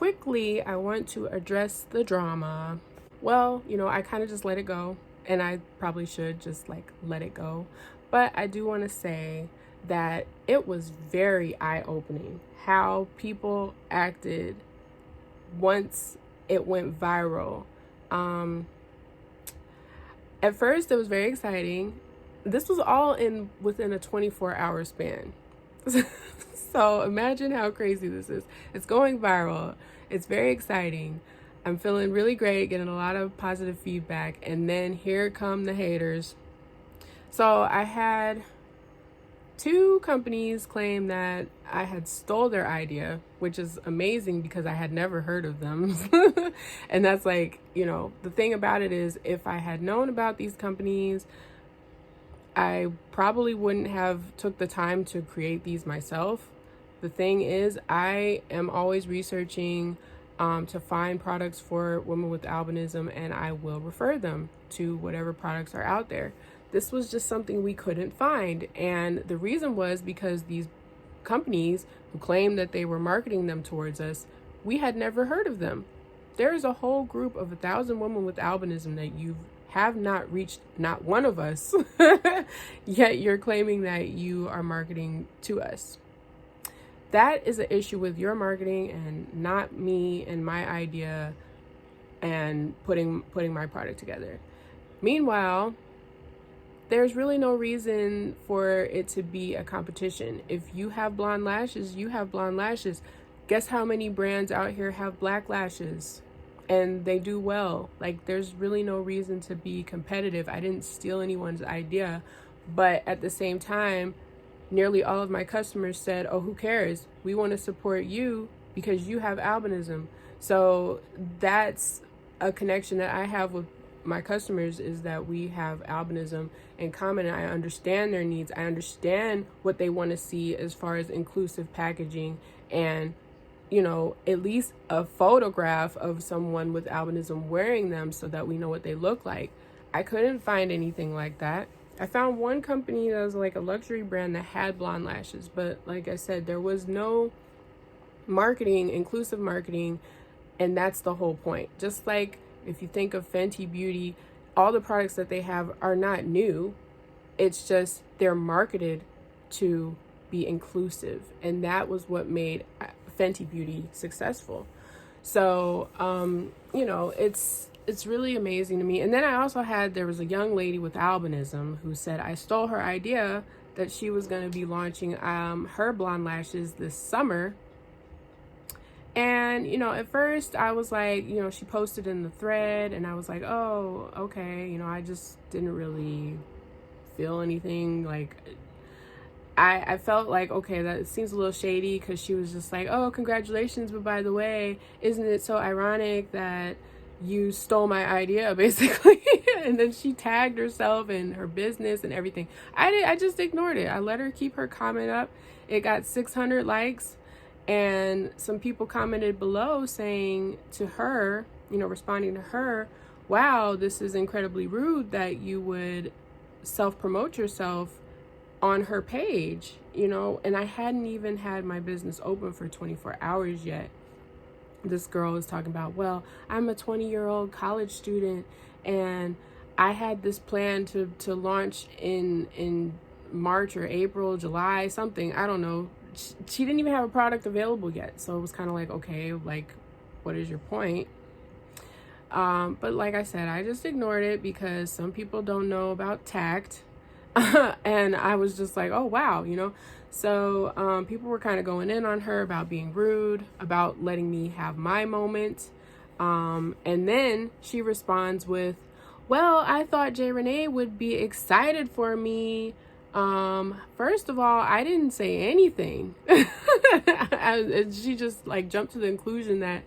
quickly, I want to address the drama. Well, I kind of just let it go, and I probably should just like let it go. But I do want to say that it was very eye-opening how people acted once it went viral. Um, at first, it was very exciting. This was all in within a 24-hour span. So imagine how crazy this is. It's going viral. It's very exciting. I'm feeling really great, getting a lot of positive feedback. And then here come the haters. So I had two companies claim that I had stole their idea, which is amazing because I had never heard of them. And that's like, the thing about it is if I had known about these companies, I probably wouldn't have took the time to create these myself. The thing is, I am always researching to find products for women with albinism, and I will refer them to whatever products are out there. This was just something we couldn't find. And the reason was because these companies who claimed that they were marketing them towards us, we had never heard of them. There is a whole group of 1,000 women with albinism that you have not reached, not one of us, yet you're claiming that you are marketing to us. That is an issue with your marketing and not me and my idea and putting my product together. Meanwhile, there's really no reason for it to be a competition. If you have blonde lashes, you have blonde lashes. Guess how many brands out here have black lashes and they do well? Like, there's really no reason to be competitive. I didn't steal anyone's idea, but at the same time, nearly all of my customers said, oh, who cares? We want to support you because you have albinism. So that's a connection that I have with my customers, is that we have albinism in common. I understand their needs. I understand what they want to see as far as inclusive packaging and, at least a photograph of someone with albinism wearing them so that we know what they look like. I couldn't find anything like that. I found one company that was like a luxury brand that had blonde lashes, but like I said, there was no marketing, inclusive marketing, and that's the whole point. Just like if you think of Fenty Beauty, all the products that they have are not new. It's just they're marketed to be inclusive, and that was what made Fenty Beauty successful. So, it's really amazing to me. And then I also there was a young lady with albinism who said I stole her idea, that she was going to be launching her blonde lashes this summer. And, at first I was like, she posted in the thread and I was like, oh, okay. I just didn't really feel anything. Like, I felt like, okay, that seems a little shady, because she was just like, oh, congratulations, but by the way, isn't it so ironic that you stole my idea, basically? And then she tagged herself and her business and everything. I just ignored it. I let her keep her comment up. It got 600 likes, and some people commented below saying to her, responding to her, wow, this is incredibly rude that you would self-promote yourself on her page, and I hadn't even had my business open for 24 hours yet. This girl was talking about, well, I'm a 20-year-old college student and I had this plan to launch in March or April, July, something, I don't know. She didn't even have a product available yet. So it was kind of like, okay, like, what is your point? But like I said, I just ignored it because some people don't know about tact. And I was just like, oh, wow, So people were kind of going in on her about being rude, about letting me have my moment. And then she responds with, well, I thought J. Renee would be excited for me. First of all, I didn't say anything. She just like jumped to the conclusion that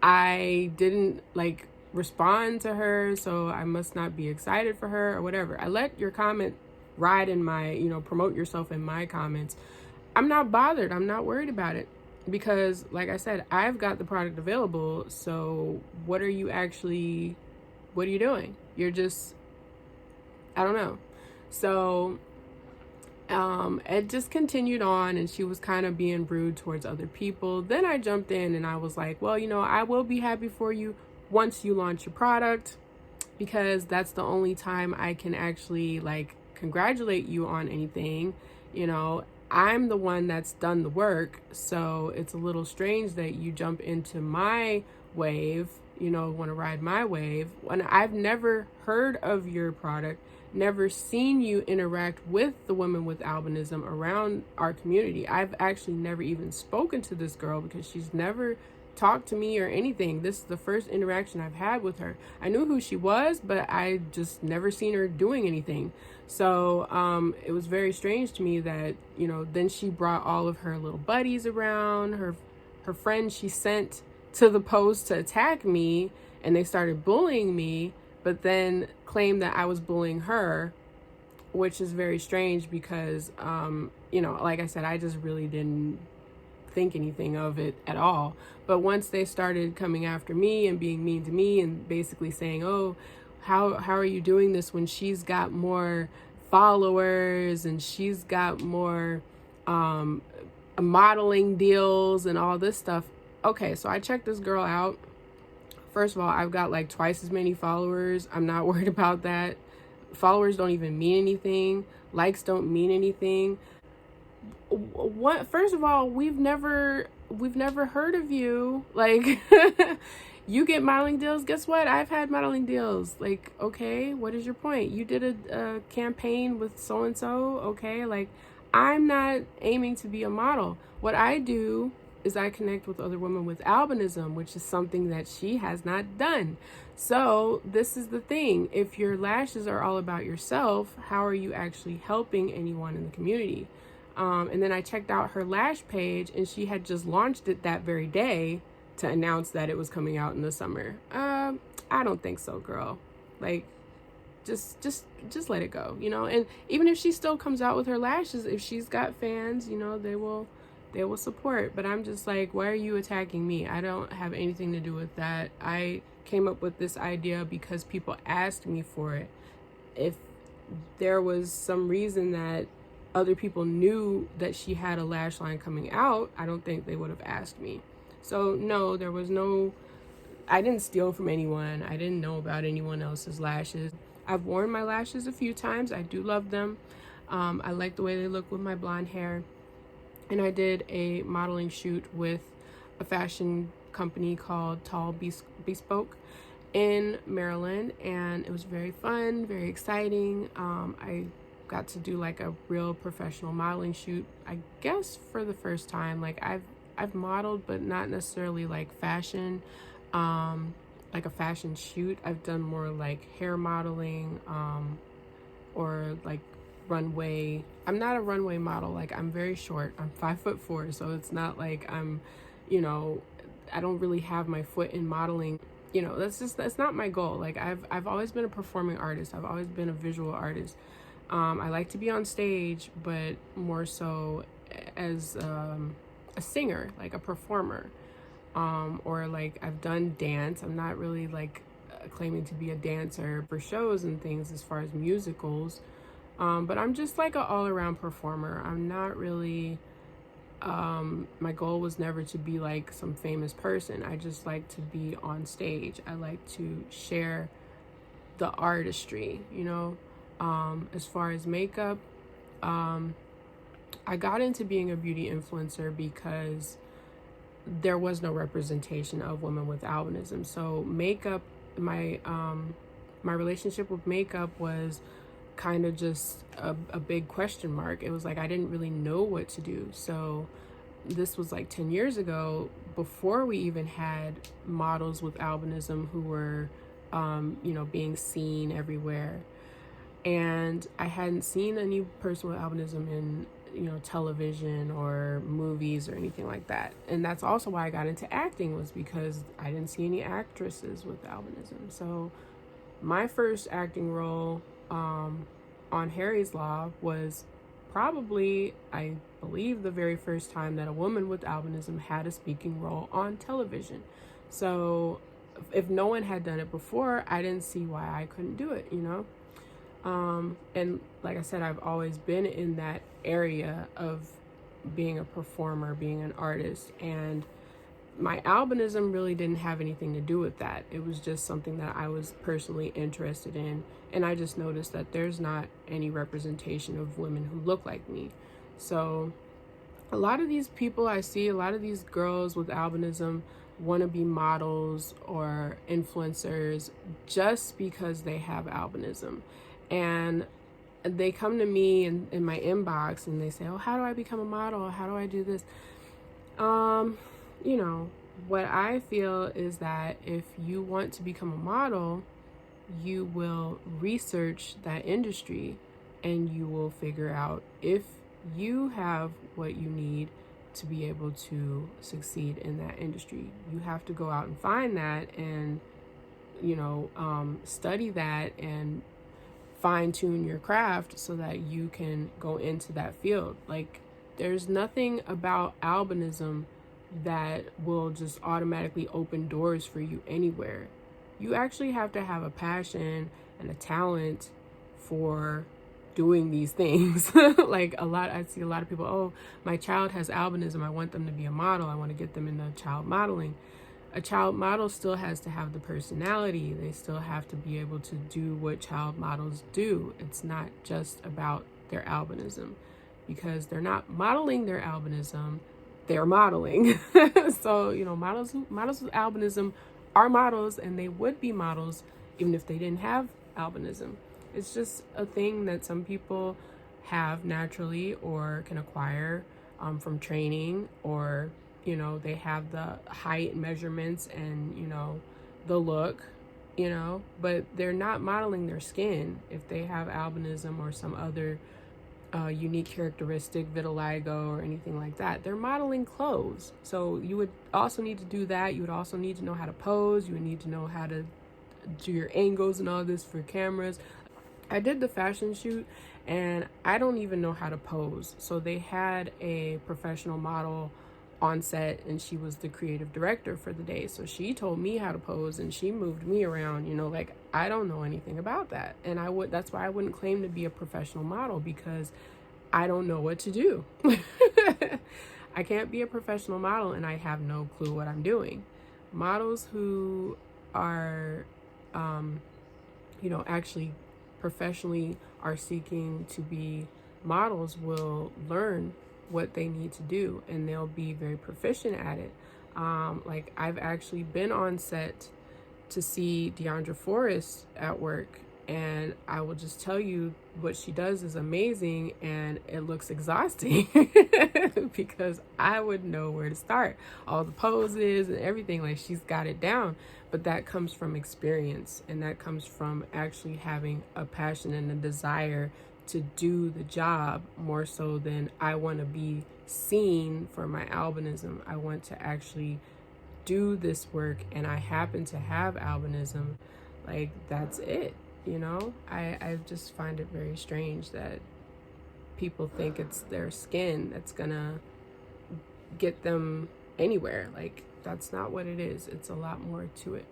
I didn't like respond to her, so I must not be excited for her or whatever. I let your comment ride in my, promote yourself in my comments. I'm not bothered. I'm not worried about it because, like I said, I've got the product available. So what are you doing? You're just, I don't know. So It just continued on, and she was kind of being rude towards other people. Then I jumped in and I was like, well, I will be happy for you once you launch your product, because that's the only time I can actually like congratulate you on anything. I'm the one that's done the work, so it's a little strange that you jump into my wave, want to ride my wave when I've never heard of your product, never seen you interact with the women with albinism around our community. I've actually never even spoken to this girl because she's never talked to me or anything. This is the first interaction I've had with her. I knew who she was, but I just never seen her doing anything. So it was very strange to me that, then she brought all of her little buddies around, her friends she sent to the post to attack me, and they started bullying me, but then claimed that I was bullying her, which is very strange because, like I said, I just really didn't think anything of it at all. But once they started coming after me and being mean to me and basically saying, oh, how are you doing this when she's got more followers and she's got more modeling deals and all this stuff. Okay, so I checked this girl out. First of all, I've got like twice as many followers. I'm not worried about that. Followers don't even mean anything. Likes don't mean anything. What? First of all, we've never heard of you. Like, you get modeling deals. Guess what? I've had modeling deals. Like, okay, what is your point? You did a campaign with so and so. Okay, like, I'm not aiming to be a model. What I do is I connect with other women with albinism, which is something that she has not done. So this is the thing. If your lashes are all about yourself, how are you actually helping anyone in the community? And then I checked out her lash page, and she had just launched it that very day to announce that it was coming out in the summer. I don't think so, girl. Like, just let it go, And even if she still comes out with her lashes, if she's got fans, they will support. But I'm just like, why are you attacking me? I don't have anything to do with that. I came up with this idea because people asked me for it. If there was some reason that other people knew that she had a lash line coming out, I don't think they would have asked me. So no, I didn't steal from anyone. I didn't know about anyone else's lashes. I've worn my lashes a few times. I do love them. I like the way they look with my blonde hair. And I did a modeling shoot with a fashion company called Tall Bespoke in Maryland, and it was very fun, very exciting. I got to do like a real professional modeling shoot, I guess, for the first time. Like, I've modeled, but not necessarily like fashion, like a fashion shoot. I've done more like hair modeling, or like runway. I'm not a runway model. Like, I'm very short. I'm 5'4", so it's not like I'm, I don't really have my foot in modeling. That's not my goal. Like, I've always been a performing artist. I've always been a visual artist. I like to be on stage, but more so as a singer, like a performer, or like I've done dance. I'm not really like claiming to be a dancer for shows and things as far as musicals, but I'm just like an all-around performer. I'm not really, my goal was never to be like some famous person. I just like to be on stage. I like to share the artistry, As far as makeup, I got into being a beauty influencer because there was no representation of women with albinism. So makeup, my relationship with makeup was kind of just a big question mark. It was like I didn't really know what to do. So this was like 10 years ago, before we even had models with albinism who were, being seen everywhere. And I hadn't seen any person with albinism in, television or movies or anything like that. And that's also why I got into acting, was because I didn't see any actresses with albinism. So my first acting role on Harry's Law was probably, I believe, the very first time that a woman with albinism had a speaking role on television. So if no one had done it before, I didn't see why I couldn't do it, And like I said, I've always been in that area of being a performer, being an artist, and my albinism really didn't have anything to do with that. It was just something that I was personally interested in, and I just noticed that there's not any representation of women who look like me. So a lot of these people I see, a lot of these girls with albinism want to be models or influencers just because they have albinism. And they come to me in my inbox and they say, oh, how do I become a model? How do I do this? You know, what I feel is that if you want to become a model, you will research that industry and you will figure out if you have what you need to be able to succeed in that industry. You have to go out and find that and, study that and fine tune your craft so that you can go into that field. Like, there's nothing about albinism that will just automatically open doors for you anywhere. You actually have to have a passion and a talent for doing these things. I see a lot of people, oh, my child has albinism, I want them to be a model, I want to get them into child modeling. A child model still has to have the personality. They still have to be able to do what child models do. It's not just about their albinism, because they're not modeling their albinism, they're modeling. So, models with albinism are models, and they would be models even if they didn't have albinism. It's just a thing that some people have naturally or can acquire from training, or they have the height measurements and the look, but they're not modeling their skin. If they have albinism or some other unique characteristic, vitiligo or anything like that, they're modeling clothes. So you would also need to do that. You would also need to know how to pose. You would need to know how to do your angles and all this for cameras. I did the fashion shoot and I don't even know how to pose. So they had a professional model on set and she was the creative director for the day. So she told me how to pose and she moved me around, I don't know anything about that. And that's why I wouldn't claim to be a professional model, because I don't know what to do. I can't be a professional model and I have no clue what I'm doing. Models who are, actually professionally are seeking to be models will learn what they need to do and they'll be very proficient at it. I've actually been on set to see Deandra Forrest at work, and I will just tell you, what she does is amazing and it looks exhausting because I wouldn't know where to start. All the poses and everything, like, she's got it down. But that comes from experience, and that comes from actually having a passion and a desire to do the job, more so than I want to be seen for my albinism. I want to actually do this work, and I happen to have albinism. Like, that's it. I just find it very strange that people think it's their skin that's gonna get them anywhere. Like, that's not what it is. It's a lot more to it.